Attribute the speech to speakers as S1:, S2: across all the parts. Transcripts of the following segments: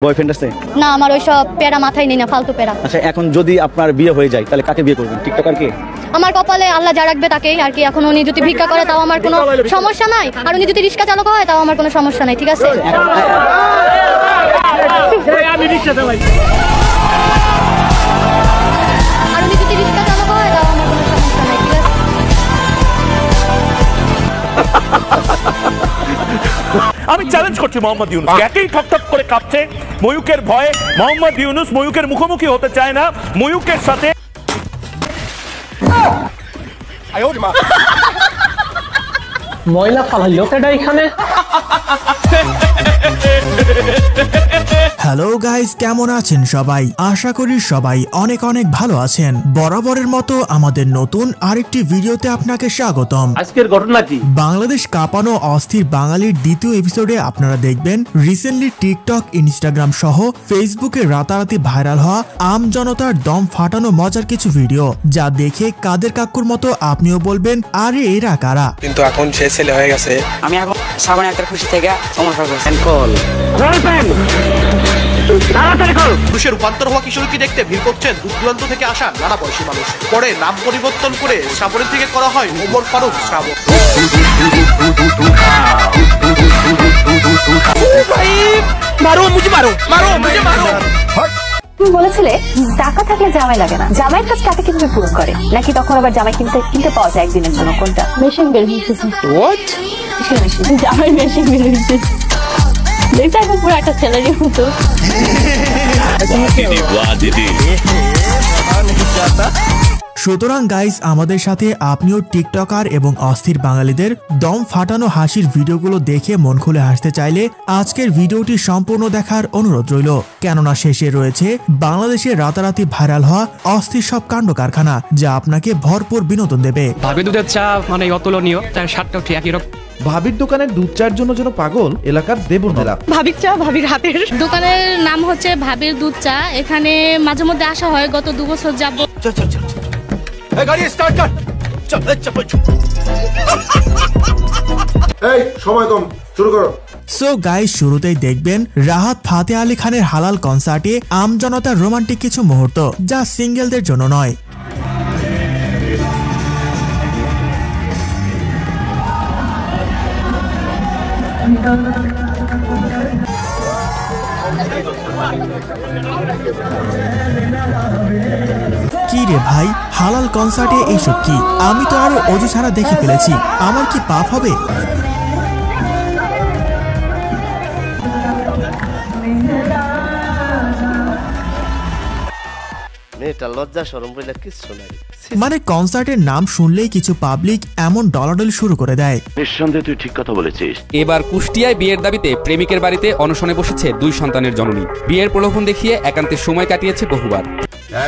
S1: Boyfriend আছে?
S2: না, আমার ওইসব প্যারা মাথায় নেই না, ফালতু প্যারা।
S1: আচ্ছা, এখন যদি আপনার বিয়ে হয়ে যায় তাহলে কাকে বিয়ে করবেন? টিকটকার কে?
S2: আমার কপালে আল্লাহ যা রাখবে তাকেই আর কি। এখন উনি যদি ভিক্ষা করে তাও আমার কোনো সমস্যা নাই, আর উনি যদি রিক্সা চালক হয় তাও আমার কোনো সমস্যা নাই, ঠিক আছে? আর উনি যদি রিক্সা চালক হয় তাও আমার কোনো সমস্যা নাই, ঠিক আছে?
S3: আমি চ্যালেঞ্জ করছি মোহাম্মদ ইউনুস, একই ঠকঠক করে কাঁপছে ময়ূকের ভয়ে। মোহাম্মদ ইউনুস ময়ূকের মুখোমুখি হতে চায় না, ময়ূকের সাথে
S4: ময়লা ফালাইলো এটা এখানে।
S5: হ্যালো গাইস, কেমন আছেন সবাই? আশা করি সবাই অনেক অনেক ভালো আছেন। বরাবরের মতো আমাদের নতুন আরেকটি ভিডিওতে আপনাকে স্বাগতম।
S3: আজকের ঘটনা কি?
S5: বাংলাদেশ কাঁপানো অস্থির বাঙালির দ্বিতীয় এপিসোডে আপনারা দেখবেন রিসেন্টলি টিকটক, ইনস্টাগ্রাম সহ ফেসবুকে রাতারাতি ভাইরাল হওয়া আম জনতার দম ফাটানো মজার কিছু ভিডিও, যা দেখে কাদের কাকুর মতো আপনিও বলবেন আরে এরা কারা।
S6: কিন্তু এখন সে ছেলে হয়ে গেছে।
S7: আমি এখন সামনে একটা খুশি থেকে সমস্যা করছি।
S6: পুরুষের রূপান্তর হওয়া কিশোরকে দেখতে ভিড় করছেন দূর দূরান্ত থেকে আসা নানা বয়সী মানুষ। পরে নাম পরিবর্তন করে শ্রাবণী থেকে করা হয় ওমর ফারুক শ্রাবণ।
S8: তুমি বলেছিলে টাকা থাকলে জামাই লাগে না, জামাইয়ের কাজ টাকা কিভাবে পূরণ করে? নাকি তখন আবার জামাই কিনতে পাওয়া যায় একদিনের জন্য? কোনটা? মেশিন বের হয়েছে। জামাই মেশিন বের হয়েছে, দেখতে এখন পুরো একটা ছেলেরই মতো।
S5: সুতরাং গাইস, আমাদের সাথে আপনিও টিকটকার এবং অস্থির বাঙালিদের দম ফাটানো হাসির ভিডিওগুলো দেখে মন খুলে হাসতে চাইলে আজকের ভিডিওটি সম্পূর্ণ দেখার অনুরোধ রইল, কেননা শেষে রয়েছে বাংলাদেশে রাতারাতি ভাইরাল হওয়া অস্থির সব কাণ্ড কারখানা, যা আপনাকে ভরপুর বিনোদন দেবে।
S4: ভাবি দুধের চা মানে অতুলনীয়, তার স্বাদটাও ঠিক একই রকম।
S9: ভাবির দোকানের দুধ চার জন্য যেন পাগল এলাকার দেবনেরা।
S8: ভাবির চা ভাবির হাতের।
S2: দোকানের নাম হচ্ছে ভাবির দুধ চা। এখানে মাঝে মধ্যে আসা হয়, গত 2 বছর যাবো।
S6: গাড়ি স্টার্ট কর, চল চল। এই সময় কম, শুরু করো।
S5: সো গাইস, শুরুতেই দেখবেন রাহাত ফাতে আলী খানের হালাল কনসার্টে আম জনতার রোমান্টিক কিছু মুহূর্ত, যা সিঙ্গেলদের জন্য নয়। কি রে ভাই, হালাল কনসার্টে এইসব কি? আমি তো আরো অজু ছাড়া দেখে ফেলেছি, আমার কি পাপ হবে? মানে কনসার্টের নাম শুনলেই কিছু পাবলিক এমন ডলাডল শুরু করে দেয়।
S3: নিঃসন্দেহে তুই ঠিক কথা বলেছিস।
S10: এবার কুষ্টিয়ায় বিয়ের দাবিতে প্রেমিকের বাড়িতে অনশনে বসেছে 2 সন্তানের জননী। বিয়ের প্রলোভন দেখিয়ে একান্তে সময় কাটিয়েছে বহুবার।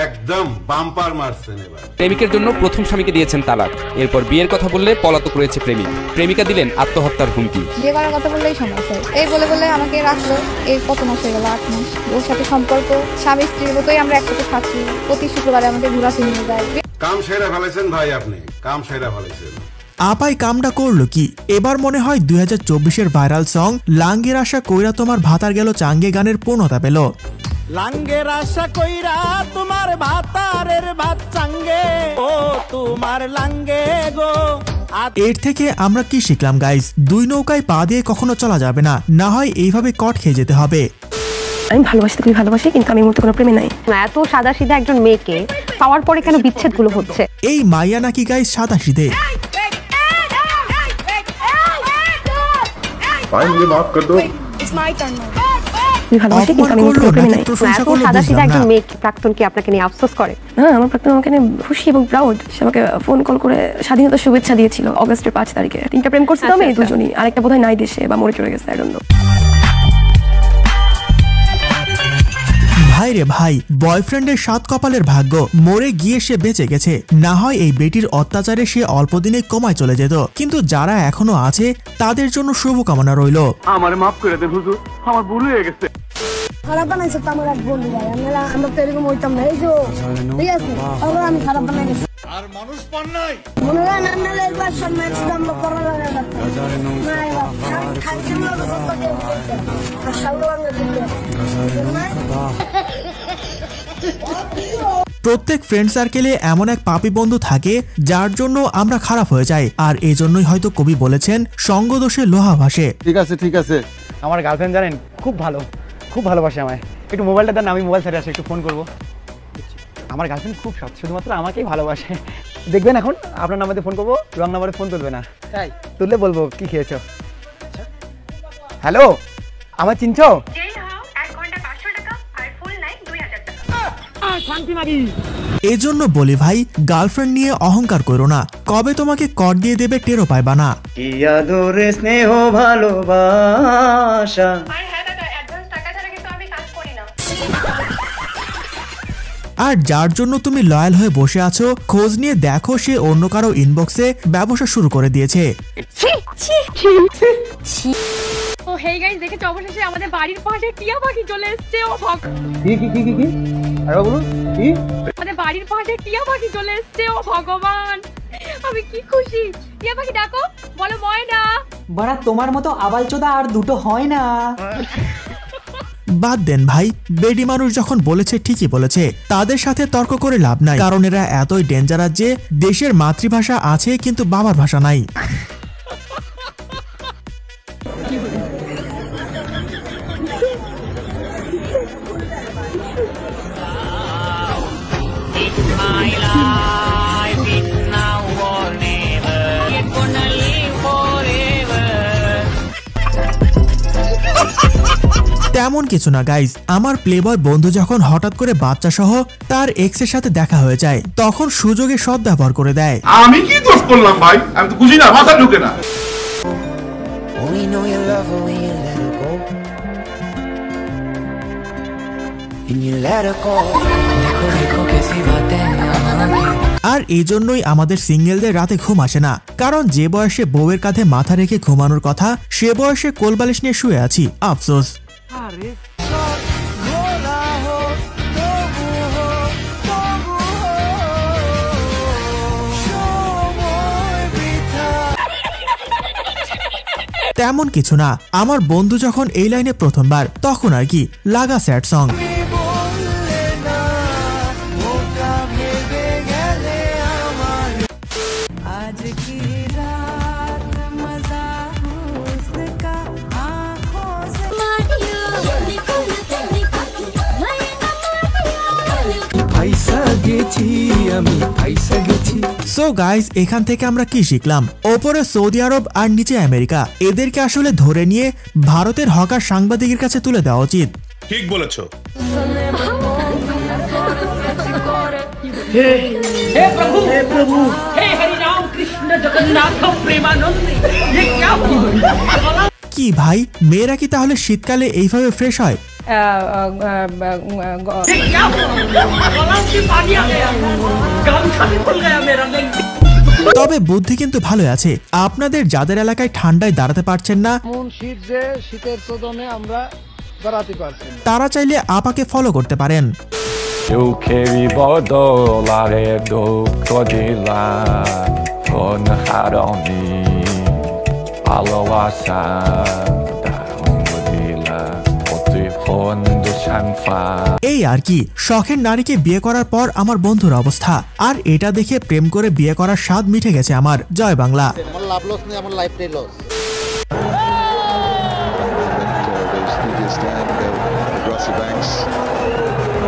S11: একদম বাম্পার মারছেন এবার।
S10: প্রেমিকের জন্য প্রথম স্বামীকে দিয়েছেন তালাক। এরপর বিয়ের কথা বললে পলাতক রয়েছে প্রেমিক। প্রেমিকা দিলেন আত্মহত্যার হুমকি।
S2: বিয়ে করার কথা বললেই সমস্যা, এই বলে বলে আমাকে রাখলো। এই কত মাস হয়ে গেল? 8 মাস। ওর সাথে সম্পর্ক স্বামী স্ত্রীর মতোই, আমরা একসাথে থাকি। প্রতি শুক্রবারে আমাকে ঘোরাতে নিয়ে যায়।
S11: কাম সেরা ফেলেছেন ভাই, আপনি কাম সেরা ফেলেছেন।
S5: আপাই কামটা করলো কি? এবার মনে হয় 2024-এর ভাইরাল সং লাঙ্গের আশা কইরা তোমার ভাতার গেল চাঙ্গে গানের পূর্ণতা পেল।
S12: লাঙ্গের আশা কইরা তোমার ভাতারের ভাত চাঙ্গে, ও তোমার লাঙ্গে গো।
S5: এর থেকে আমরা কি শিখলাম গাইস? 2 নৌকায় পা দিয়ে কখনো চলা যাবে না, না হয় এইভাবে কট খেয়ে যেতে হবে।
S8: আমি ভালোবাসি, খুবই ভালোবাসি, কিন্তু আমি মুহূর্তে কোনো প্রেমে নাই। এত সাদা সিধা একজন মেয়েকে পাওয়ার পরে কেন বিচ্ছেদ গুলো হচ্ছে?
S5: এই মাইয়া নাকি গাইস সাদা সিধে?
S11: ফাইনালি মাফ কর দো।
S8: It's my turn now. ভালোবাসি, কিন্তু আমি মুহূর্তে কোনো প্রেমে নাই। এত সাদা সিধা একজন মেয়ে প্রাক্তন কি আপনাকে নিয়ে আফসোস করে? হ্যাঁ, আমার প্রাক্তন আমাকে নিয়ে খুশি এবং প্রাউড। সে আমাকে ফোন কল করে স্বাধীনতা শুভেচ্ছা দিয়েছিল অগস্টের 5 তারিখে। 3টা প্রেম করছি তো আমি, দুজনই। আরেকটা বোধহয় নাই দেশে বা মরে চলে গেছে, আই ডোন্ট নো।
S5: ভাই রে ভাই, বয়ফ্রেন্ডের 7 কপালের ভাগ্য, মরে গিয়ে সে বেঁচে গেছে। না হয় এই বেটির অত্যাচারে সে অল্প দিনে কমায় চলে যেত, কিন্তু যারা এখনো আছে তাদের জন্য শুভকামনা রইল।
S3: আমারে মাফ করে দেন হুজুর, আমার ভুল হয়ে গেছে।
S8: খারাপ বানাইছে তো আমার এক বন্ধু ভাই, আমরা তো এরকম হইতাম না। এই যে ঠিক আছে, আমি খারাপ বানাই গেছি।
S12: আর মানুষ পান নাই
S5: প্রত্যেক ফ্রেন্ড সার্কেলে এমন এক পাপী বন্ধু থাকে যার জন্য আমরা খারাপ হয়ে যাই, আর এই জন্যই হয়তো কবি বলেছেন সঙ্গদোষে লোহা ভাসে।
S1: ঠিক আছে ঠিক আছে।
S13: আমার গার্লফ্রেন্ড জানেন খুব ভালো, খুব ভালোবাসে আমায়। একটু মোবাইলটা দেন, আমি মোবাইল ছেড়ে আসি, একটু ফোন করবো। আমার গার্লফ্রেন্ড খুব সৎ, শুধুমাত্র আমাকেই ভালোবাসে। দেখবেন এখন আপনার নাম্বারে ফোন করবো, রং নাম্বারে ফোন তুলবে না, তাই তুললে বলবো কি খেয়েছো। হ্যালো, আমার চিনছো?
S5: এজন্য বলি ভাই, গার্লফ্রেন্ড নিয়ে অহংকার করো না, কবে তোমাকে কর দিয়ে দেবে টেরও পাইবা না।
S13: কি আদরে স্নেহ ভালোবাসা।
S5: আর যার জন্য তুমি লয়াল হয়ে বসে আছো, খোঁজ নিয়ে দেখো সে অন্য কারো ইনবক্সে ব্যবসা শুরু করে দিয়েছে।
S14: ও হেই গাইস, দেখেছো অবশেষে আমাদের বাড়ির পাশে টিয়া পাখি চলে এসেছে। ও
S13: কি কি কি কি আরে বলুন কি?
S14: আমাদের বাড়ির পাশে টিয়া পাখি চলে এসেছে। ও ভগবান, আমি কি খুশি। টিয়া পাখি ডাকো, বলো ময়না।
S15: বড়া তোমার মতো আবালচোদা আর দুটো হয় না।
S5: বাদ দেন ভাই, বেডি মানুষ যখন বলেছে ঠিকই বলেছে, তাদের সাথে তর্ক করে লাভ নাই, কারণ এরা এতই ডেঞ্জারাস যে দেশের মাতৃভাষা আছে কিন্তু বাবার ভাষা নাই। তেমন কিছু না গাইজ, আমার প্লেবয় বন্ধু যখন হঠাৎ করে বাচ্চা সহ তার এক্সের সাথে দেখা হয়ে যায়, তখন সুযোগে সদ্ব্যবহার করে দেয়।
S11: আমি কি দোষ করলাম ভাই? আমি তো বুঝি না, মাথা ঢুকে না। আর এই জন্যই আমাদের সিঙ্গেলদের রাতে ঘুম আসে না, কারণ যে বয়সে বউয়ের কাঁধে মাথা রেখে ঘুমানোর কথা, সে বয়সে কোলবালিশ নিয়ে শুয়ে আছি। আফসোস। তেমন কিছু না, আমার বন্ধু যখন এই লাইনে প্রথমবার, তখন আর কি লাগা স্যাড সং। সো গাইস, এখান থেকে আমরা কি শিখলাম? ওপরে সৌদি আরব আর নিচে আমেরিকা, এদেরকে আসলে ধরে নিয়ে ভারতের হকার সাংবাদিকের কাছে তুলে দেওয়া উচিত। ঠিক বলেছো।
S16: हे प्रभु हे हरि राम कृष्ण जगन्नाथ प्रेमानंद, ये क्या हुआ?
S5: কি भाई, মেয়েরা কি তাহলে শীতকালে এইভাবে ফ্রেশ হয়? তবে বুদ্ধি কিন্তু ভালো আছে। আপনাদের যাদের এলাকায় ঠান্ডায় দাঁড়াতে পারছেন না,
S17: শীতের চোদনে আমরা দাঁড়াতে পারছি,
S5: তারা চাইলে আপাকে ফলো করতে পারেন। এই আর কি, শখের নারীকে বিয়ে করার পর আমার বন্ধুর অবস্থা, আর এটা দেখে প্রেম করে বিয়ে করার স্বাদ মিটে গেছে আমার। জয় বাংলা।
S17: আমার লাভ লস নেই, আমার লাইফটাই loss.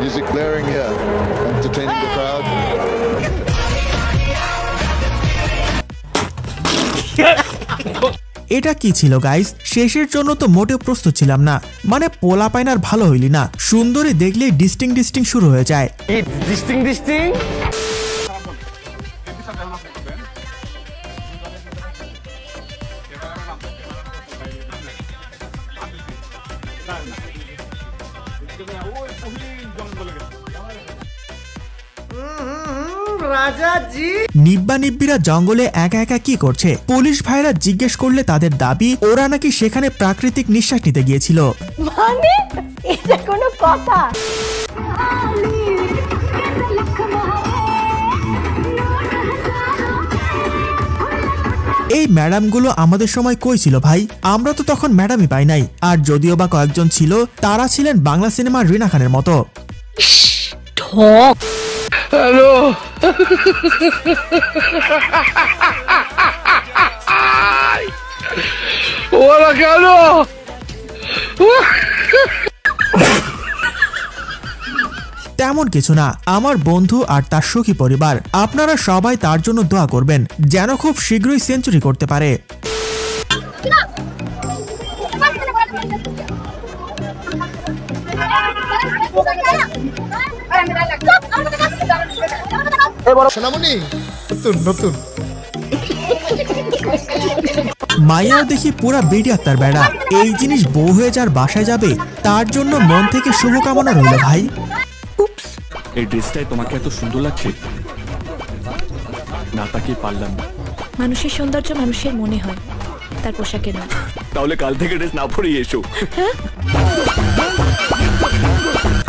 S18: Music blaring here, entertaining the crowd.
S5: এটা কি ছিল গাইস? শেষের জন্য তো মোটেও প্রস্তুত ছিলাম না, মানে পোলা পাইনার ভালো হইলি না, সুন্দরী দেখলে ডিস্টিং শুরু হয়ে যায়।
S13: ডিস্টিং
S5: নিব্বা নিব্বিরা জঙ্গলে একা একা কি করছে? পুলিশ ভাইরা জিজ্ঞেস করলে তাদের দাবি ওরা নাকি সেখানে প্রাকৃতিক নিঃশ্বাস নিতে গিয়েছিল।
S14: মানে এটা কোনো কথা?
S11: এই ম্যাডামগুলো আমাদের সময় কই ছিল ভাই? আমরা তো তখন ম্যাডামই পাই নাই। আর যদিও বা কয়েকজন ছিল, তারা ছিলেন বাংলা সিনেমার রিনা খানের মতো।
S12: হ্যালো ওরা কেন?
S11: তেমন কিছু না, আমার বন্ধু আর তার সুখী পরিবার। আপনারা সবাই তার জন্য দোয়া করবেন যেন খুব শীঘ্রই সেঞ্চুরি করতে পারে। মাইয়াও দেখি পুরা বিডি আক্তার বেড়া। এই জিনিস বউ হয়ে যার বাসায় যাবে, তার জন্য মন থেকে শুভকামনা রইল ভাই।
S19: এই ড্রেসটাই তোমাকে এত সুন্দর লাগছে, না তাকিয়ে পারলাম না।
S20: মানুষের সৌন্দর্য মানুষের মনে হয়, তার পোশাকে না।
S19: তাহলে কাল থেকে ড্রেস না পরেই এসো।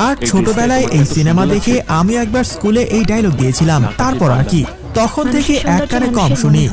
S11: আর ছোটবেলায় এই সিনেমা দেখে আমি একবার স্কুলে এই ডায়লগ দিয়েছিলাম, তারপর আর কি, তখন থেকে এক কানে কম শুনি।